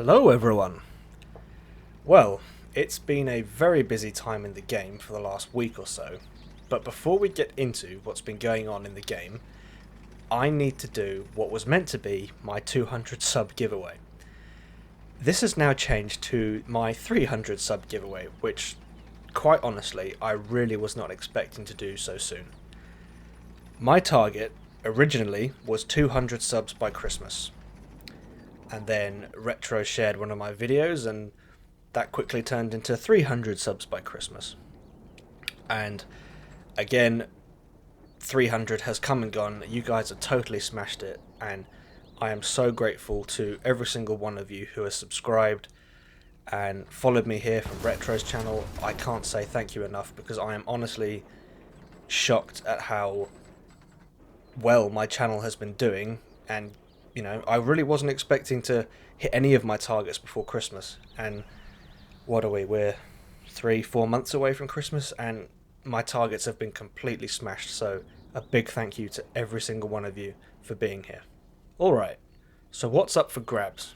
Hello everyone! Well, it's been a very busy time in the game for the last week or so, but before we get into what's been going on in the game, I need to do what was meant to be my 200 sub giveaway. This has now changed to my 300 sub giveaway, which, quite honestly, I really was not expecting to do so soon. My target, originally, was 200 subs by Christmas. And then Retro shared one of my videos, and that quickly turned into 300 subs by Christmas. And again, 300 has come and gone. You guys have totally smashed it, and I am so grateful to every single one of you who has subscribed and followed me here from Retro's channel. I can't say thank you enough, because I am honestly shocked at how well my channel has been doing, and you know, I really wasn't expecting to hit any of my targets before Christmas, and what are we, we're 3-4 months away from Christmas, and my targets have been completely smashed, so a big thank you to every single one of you for being here. Alright, so what's up for grabs?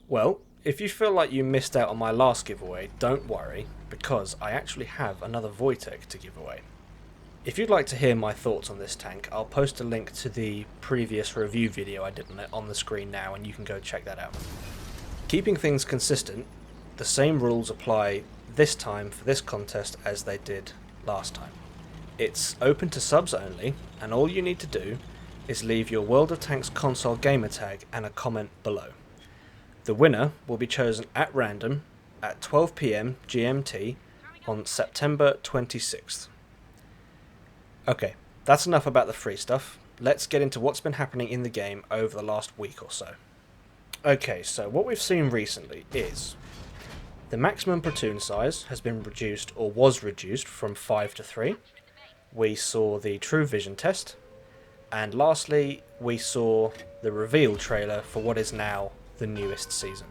Well, if you feel like you missed out on my last giveaway, don't worry, because I actually have another Wojtek to give away. If you'd like to hear my thoughts on this tank, I'll post a link to the previous review video I did on it on the screen now, and you can go check that out. Keeping things consistent, the same rules apply this time for this contest as they did last time. It's open to subs only, and all you need to do is leave your World of Tanks console gamertag and a comment below. The winner will be chosen at random at 12 PM GMT on September 26th. Okay, that's enough about the free stuff. Let's get into what's been happening in the game over the last week or so. Okay, so what we've seen recently is the maximum platoon size has been reduced, or was reduced, from 5 to 3. We saw the True Vision test, and lastly we saw the reveal trailer for what is now the newest season.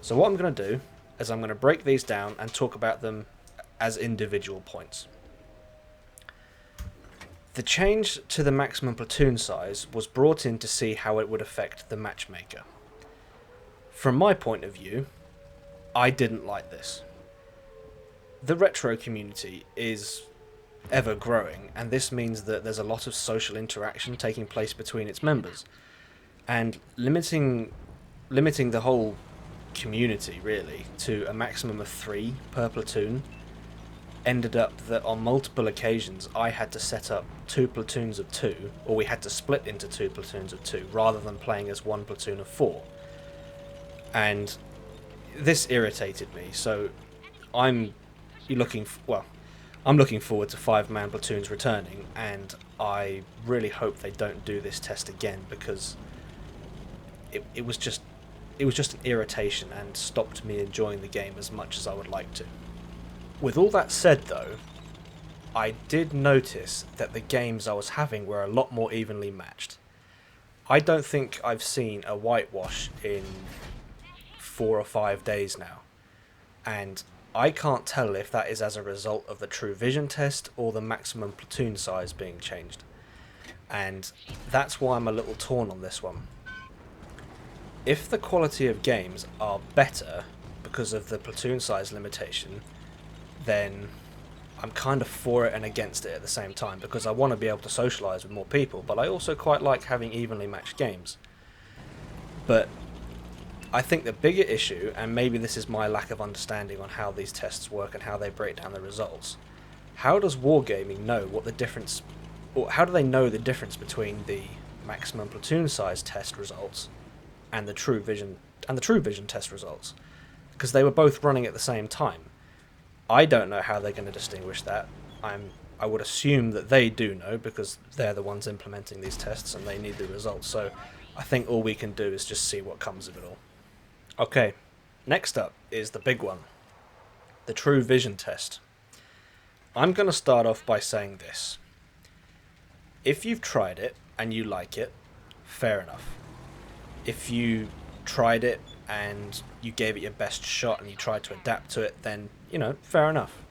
So what I'm going to do is I'm going to break these down and talk about them as individual points. The change to the maximum platoon size was brought in to see how it would affect the matchmaker. From my point of view, I didn't like this. The retro community is ever growing, and this means that there's a lot of social interaction taking place between its members, and limiting the whole community really to a maximum of 3 per platoon ended up that on multiple occasions I had to set up 2 platoons of 2, or we had to split into 2 platoons of 2 rather than playing as 1 platoon of 4, and this irritated me. So I'm looking forward to 5-man platoons returning, and I really hope they don't do this test again, because it was just an irritation and stopped me enjoying the game as much as I would like to. With all that said though, I did notice that the games I was having were a lot more evenly matched. I don't think I've seen a whitewash in 4 or 5 days now, and I can't tell if that is as a result of the True Vision test or the maximum platoon size being changed, and that's why I'm a little torn on this one. If the quality of games are better because of the platoon size limitation, then I'm kind of for it and against it at the same time, because I want to be able to socialise with more people, but I also quite like having evenly matched games. But I think the bigger issue, and maybe this is my lack of understanding on how these tests work and how they break down the results, how does Wargaming know what the difference, or how do they know the difference between the maximum platoon size test results and the True Vision test results? Because they were both running at the same time. I don't know how they're going to distinguish that. I would assume that they do know, because they're the ones implementing these tests and they need the results, so I think all we can do is just see what comes of it all. Okay, next up is the big one, the True Vision test. I'm going to start off by saying this. If you've tried it and you like it, fair enough. If you tried it and you gave it your best shot and you tried to adapt to it, then, you know, fair enough.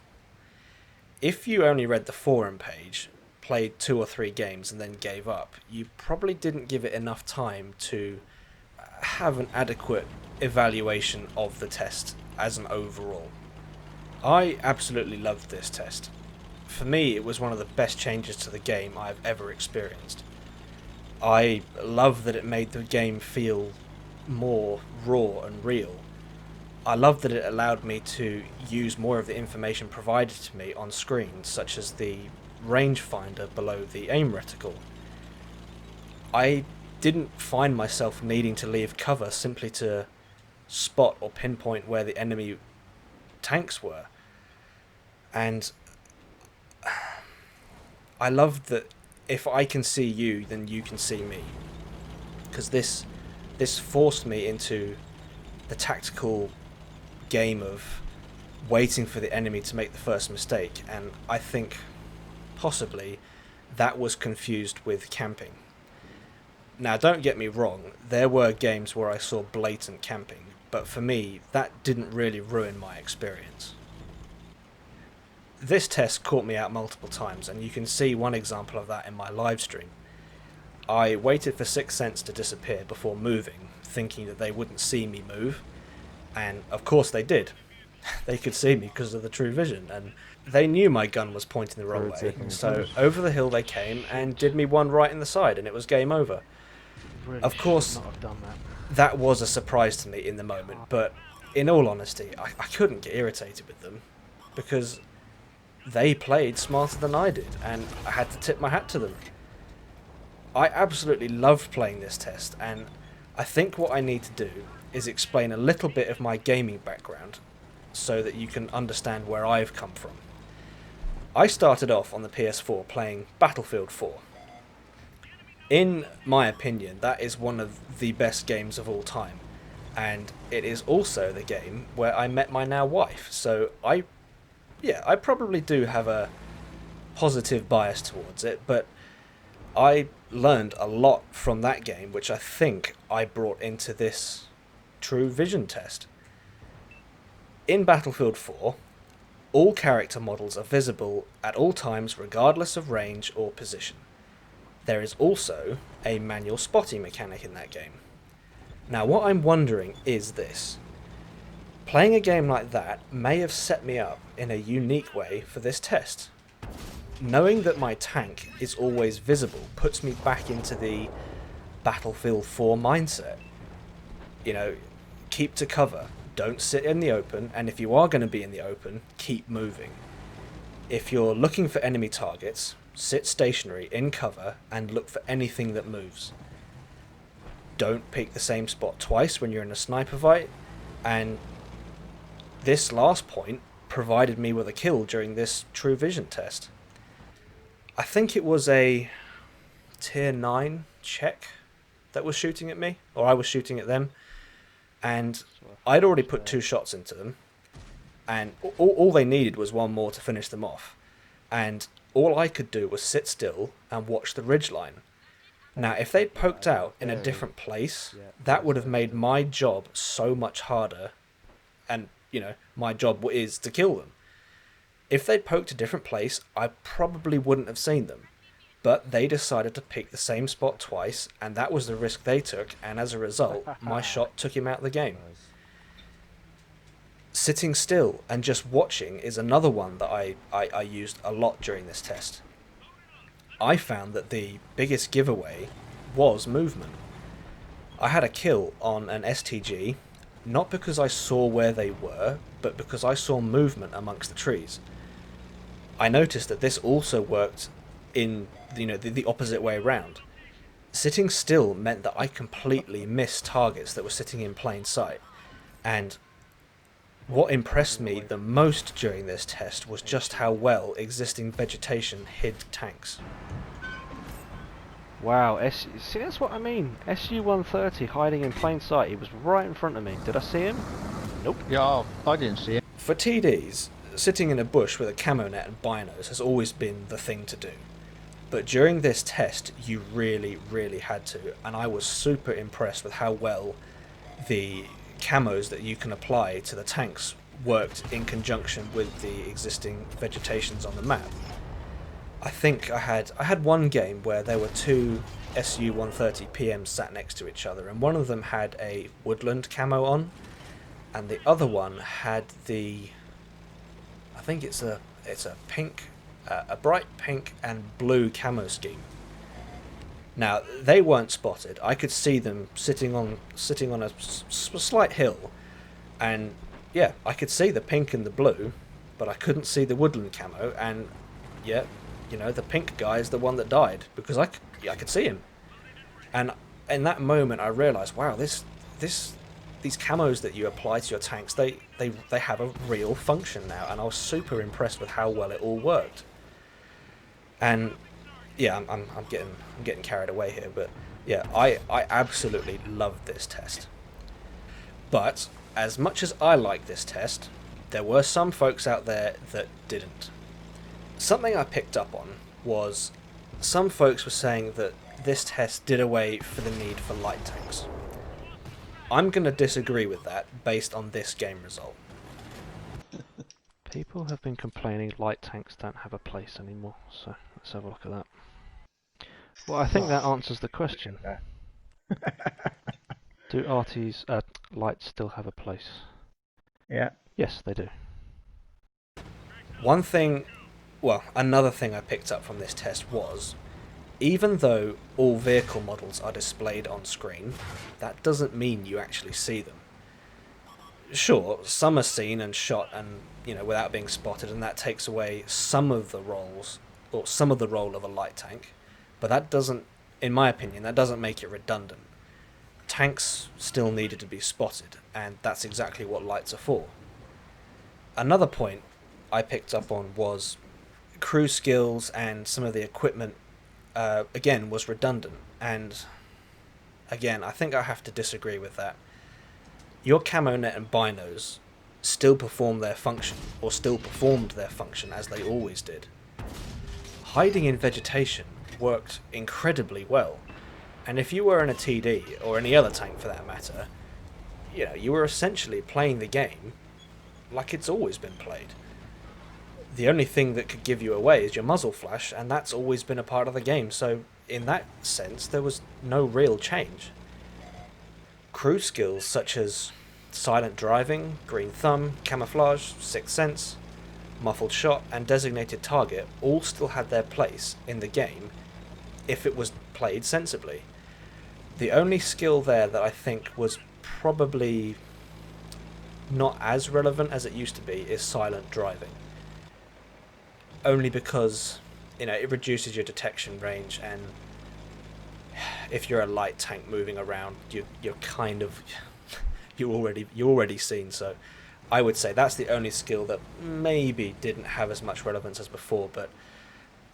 If you only read the forum page, played 2 or 3 games and then gave up, you probably didn't give it enough time to have an adequate evaluation of the test as an overall. I absolutely loved this test. For me, it was one of the best changes to the game I've ever experienced. I love that it made the game feel more raw and real. I love that it allowed me to use more of the information provided to me on screen, such as the rangefinder below the aim reticle. I didn't find myself needing to leave cover simply to spot or pinpoint where the enemy tanks were. And I loved that if I can see you, then you can see me. Because this forced me into the tactical game of waiting for the enemy to make the first mistake, and I think possibly that was confused with camping. Now, don't get me wrong, there were games where I saw blatant camping, but for me, that didn't really ruin my experience. This test caught me out multiple times, and you can see one example of that in my live stream. I waited for 6 cents to disappear before moving, thinking that they wouldn't see me move, and of course they did. They could see me because of the true vision, and they knew my gun was pointing the wrong way, so over the hill they came and did me one right in the side, and it was game over. Really of course, should not have done that was a surprise to me in the moment, but in all honesty, I couldn't get irritated with them, because they played smarter than I did, and I had to tip my hat to them. I absolutely loved playing this test, and I think what I need to do is explain a little bit of my gaming background so that you can understand where I've come from. I started off on the PS4 playing Battlefield 4. In my opinion, that is one of the best games of all time, and it is also the game where I met my now wife, so I probably do have a positive bias towards it, but I learned a lot from that game, which I think I brought into this true vision test. In Battlefield 4, all character models are visible at all times regardless of range or position. There is also a manual spotting mechanic in that game. Now, what I'm wondering is this. Playing a game like that may have set me up in a unique way for this test. Knowing that my tank is always visible puts me back into the Battlefield 4 mindset. You know, keep to cover, don't sit in the open, and if you are going to be in the open, keep moving. If you're looking for enemy targets, sit stationary in cover and look for anything that moves. Don't pick the same spot twice when you're in a sniper fight, and this last point provided me with a kill during this true vision test. I think it was a tier 9 Czech that was shooting at me, or I was shooting at them, and I'd already put 2 shots into them, and all they needed was one more to finish them off, and all I could do was sit still and watch the ridgeline. Now, if they'd poked out in a different place, that would have made my job so much harder, and, you know, my job is to kill them. If they'd poked a different place, I probably wouldn't have seen them. But they decided to pick the same spot twice, and that was the risk they took, and as a result, my shot took him out of the game. Sitting still and just watching is another one that I used a lot during this test. I found that the biggest giveaway was movement. I had a kill on an STG, not because I saw where they were, but because I saw movement amongst the trees. I noticed that this also worked in the opposite way around. Sitting still meant that I completely missed targets that were sitting in plain sight, and what impressed me the most during this test was just how well existing vegetation hid tanks. Wow, see, that's what I mean. SU-130 hiding in plain sight. He was right in front of me. Did I see him? Nope. Yeah, I didn't see it. For TDs, sitting in a bush with a camo net and binos has always been the thing to do. But during this test, you really, really had to, and I was super impressed with how well the camos that you can apply to the tanks worked in conjunction with the existing vegetations on the map. I think I had one game where there were two SU-130 PMs sat next to each other, and one of them had a woodland camo on, and the other one had the, I think it's a pink, a bright pink and blue camo scheme. Now they weren't spotted. I could see them sitting on a slight hill, and yeah, I could see the pink and the blue, but I couldn't see the woodland camo. And yeah, the pink guy is the one that died because I could see him. And in that moment, I realised, wow, these camos that you apply to your tanks, they have a real function now, and I was super impressed with how well it all worked. And yeah, I'm getting carried away here, but yeah, I absolutely loved this test. But as much as I like this test, there were some folks out there that didn't. Something I picked up on was some folks were saying that this test did away for the need for light tanks. I'm going to disagree with that based on this game result. People have been complaining light tanks don't have a place anymore, so let's have a look at that. Well, I think that answers the question. Do RT's lights still have a place? Yeah. Yes, they do. Another thing I picked up from this test was, even though all vehicle models are displayed on screen, that doesn't mean you actually see them. Sure, some are seen and shot and, without being spotted, and that takes away some of the roles, or some of the role of a light tank, but that doesn't, in my opinion, that doesn't make it redundant. Tanks still needed to be spotted, and that's exactly what lights are for. Another point I picked up on was crew skills and some of the equipment, again, was redundant, and again, I think I have to disagree with that. Your camo net and binos still performed their function as they always did. Hiding in vegetation worked incredibly well, and if you were in a TD, or any other tank for that matter, you were essentially playing the game like it's always been played. The only thing that could give you away is your muzzle flash, and that's always been a part of the game, so in that sense there was no real change. Crew skills such as silent driving, green thumb, camouflage, sixth sense, muffled shot, and designated target all still had their place in the game if it was played sensibly. The only skill there that I think was probably not as relevant as it used to be is silent driving. Only because, it reduces your detection range, and if you're a light tank moving around, you're kind of you're already seen. So I would say that's the only skill that maybe didn't have as much relevance as before, but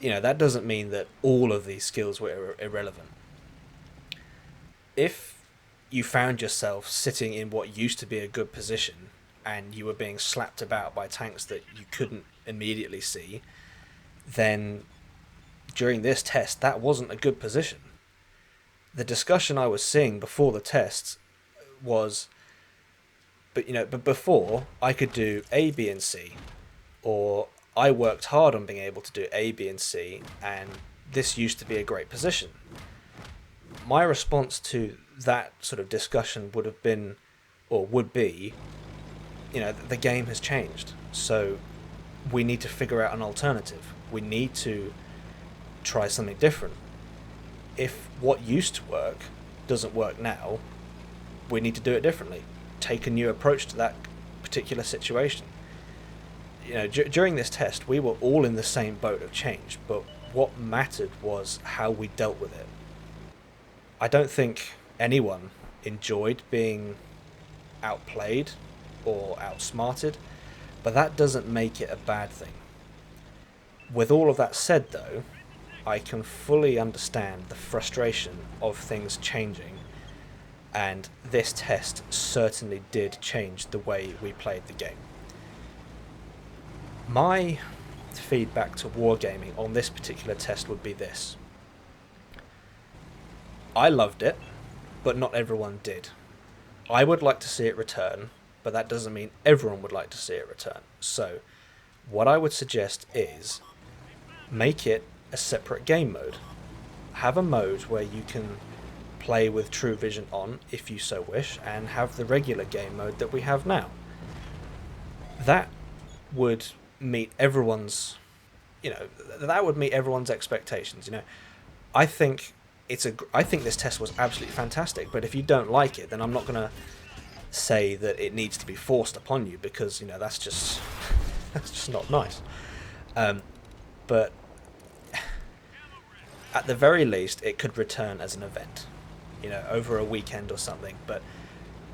that doesn't mean that all of these skills were irrelevant. If you found yourself sitting in what used to be a good position and you were being slapped about by tanks that you couldn't immediately see, then during this test that wasn't a good position. The discussion I was seeing before the test was, but before I could do A, B, and C, or I worked hard on being able to do A, B, and C, and this used to be a great position. My response to that sort of discussion would have been, or would be, the game has changed, so we need to figure out an alternative. We need to try something different. If what used to work doesn't work now, we need to do it differently. Take a new approach to that particular situation. During this test, we were all in the same boat of change, but what mattered was how we dealt with it. I don't think anyone enjoyed being outplayed or outsmarted, but that doesn't make it a bad thing. With all of that said, though, I can fully understand the frustration of things changing, and this test certainly did change the way we played the game. My feedback to wargaming on this particular test would be this. I loved it, but not everyone did. I would like to see it return, but that doesn't mean everyone would like to see it return. So, what I would suggest is make it a separate game mode. Have a mode where you can play with True Vision on, if you so wish, and have the regular game mode that we have now. That would meet everyone's, that would meet everyone's expectations. I think I think this test was absolutely fantastic. But if you don't like it, then I'm not gonna say that it needs to be forced upon you, because that's just that's just not nice. But at the very least, it could return as an event, over a weekend or something. But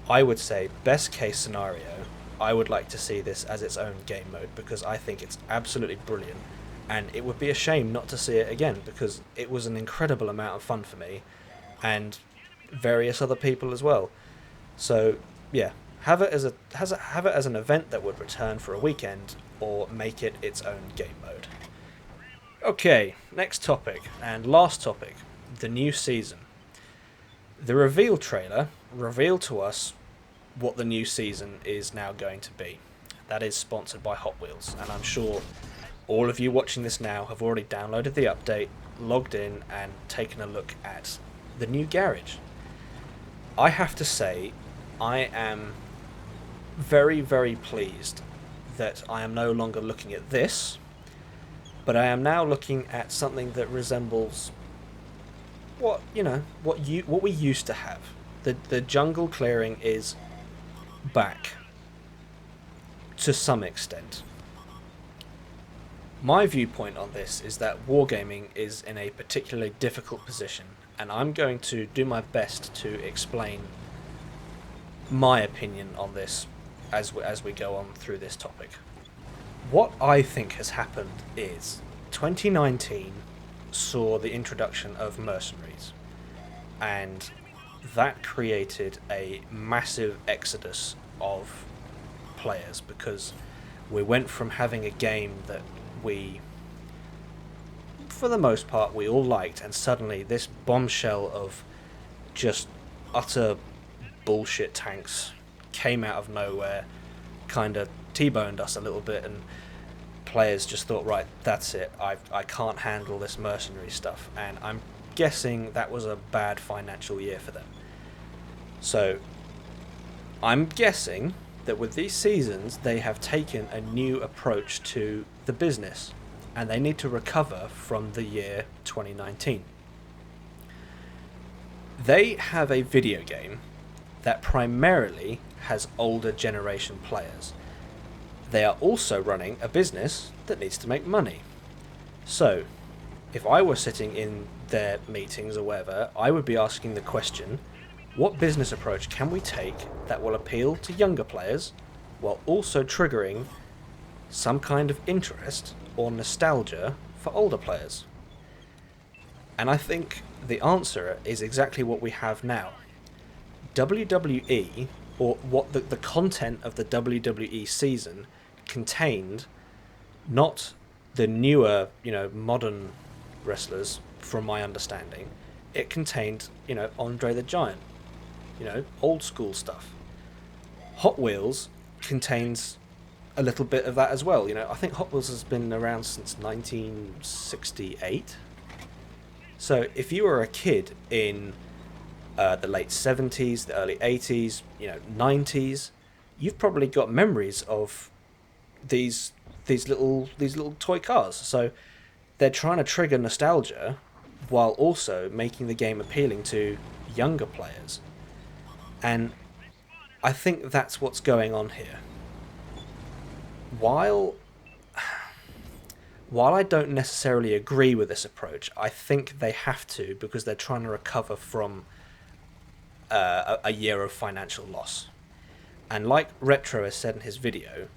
I would say, best case scenario, I would like to see this as its own game mode, because I think it's absolutely brilliant, and it would be a shame not to see it again, because it was an incredible amount of fun for me, and various other people as well. So yeah, have it as an event that would return for a weekend, or make it its own game mode. Okay, next topic, and last topic, the new season. The reveal trailer revealed to us what the new season is now going to be. That is sponsored by Hot Wheels, and I'm sure all of you watching this now have already downloaded the update, logged in, and taken a look at the new garage. I have to say, I am very, very pleased that I am no longer looking at this, but I am now looking at something that resembles what we used to have. The jungle clearing is back to some extent. My viewpoint on this is that wargaming is in a particularly difficult position, and I'm going to do my best to explain my opinion on this as we go on through this topic. What I think has happened is 2019 saw the introduction of mercenaries, and that created a massive exodus of players, because we went from having a game that we, for the most part, we all liked, and suddenly this bombshell of just utter bullshit tanks came out of nowhere, kind of T-boned us a little bit, and players just thought, right, that's it, I can't handle this mercenary stuff, and I'm guessing that was a bad financial year for them. So I'm guessing that with these seasons they have taken a new approach to the business, and they need to recover from the year 2019. They have a video game that primarily has older generation players. They are also running a business that needs to make money. So if I were sitting in their meetings or whatever, I would be asking the question, what business approach can we take that will appeal to younger players while also triggering some kind of interest or nostalgia for older players? And I think the answer is exactly what we have now. WWE, or what the content of the WWE season contained, not the newer, modern wrestlers, from my understanding. It contained, Andre the Giant, old school stuff. Hot Wheels contains a little bit of that as well. I think Hot Wheels has been around since 1968. So if you were a kid in the late 70s, the early 80s, 90s, you've probably got memories of these little toy cars. So they're trying to trigger nostalgia while also making the game appealing to younger players. And I think that's what's going on here. While I don't necessarily agree with this approach, I think they have to, because they're trying to recover from a year of financial loss. And like Retro has said in his video,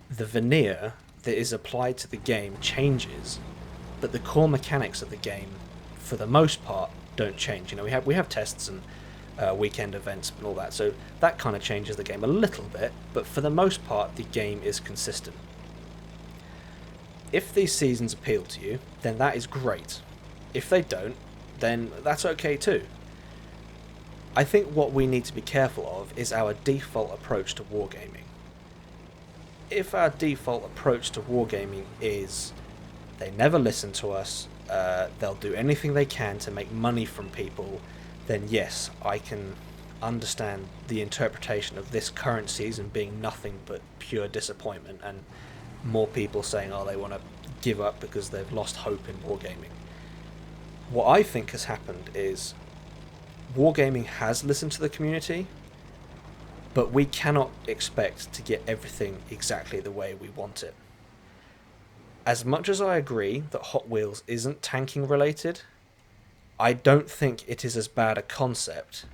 the veneer that is applied to the game changes, but the core mechanics of the game, for the most part, don't change. We have tests and weekend events and all that, so that kind of changes the game a little bit, but for the most part, the game is consistent. If these seasons appeal to you, then that is great. If they don't, then that's okay too. I think what we need to be careful of is our default approach to wargaming. If our default approach to wargaming is they never listen to us, they'll do anything they can to make money from people, then yes, I can understand the interpretation of this current season being nothing but pure disappointment, and more people saying, oh, they want to give up because they've lost hope in wargaming. What I think has happened is wargaming has listened to the community, but we cannot expect to get everything exactly the way we want it. As much as I agree that Hot Wheels isn't tanking related, I don't think it is as bad a concept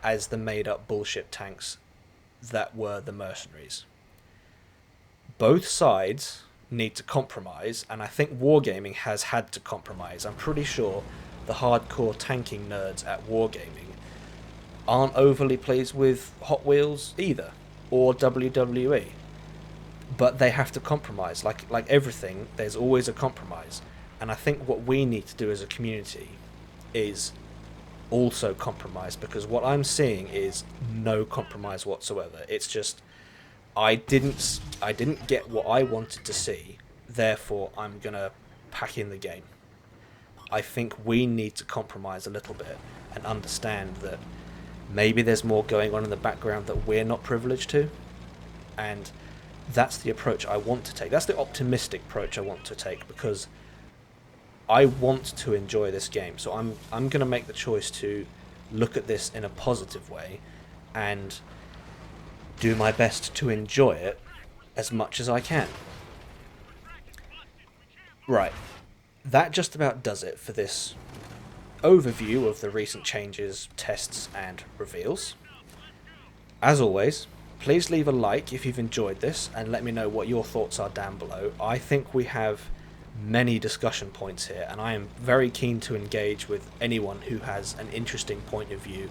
as the made up bullshit tanks that were the mercenaries. Both sides need to compromise, and I think wargaming has had to compromise. I'm pretty sure the hardcore tanking nerds at wargaming aren't overly pleased with Hot Wheels either, or WWE. But they have to compromise. Like everything, there's always a compromise. And I think what we need to do as a community is also compromise, because what I'm seeing is no compromise whatsoever. It's just I didn't get what I wanted to see, therefore I'm gonna pack in the game. I think we need to compromise a little bit and understand that maybe there's more going on in the background that we're not privileged to, and that's the approach I want to take. That's the optimistic approach I want to take, because I want to enjoy this game. So I'm going to make the choice to look at this in a positive way and do my best to enjoy it as much as I can. Right. That just about does it for this overview of the recent changes, tests, and reveals. As always, please leave a like if you've enjoyed this and let me know what your thoughts are down below. I think we have many discussion points here, and I am very keen to engage with anyone who has an interesting point of view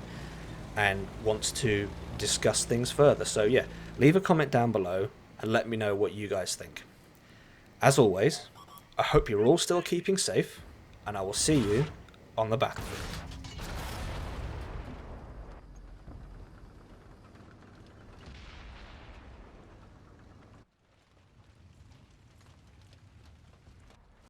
and wants to discuss things further. So yeah, leave a comment down below and let me know what you guys think. As always, I hope you're all still keeping safe, and I will see you on the battlefield.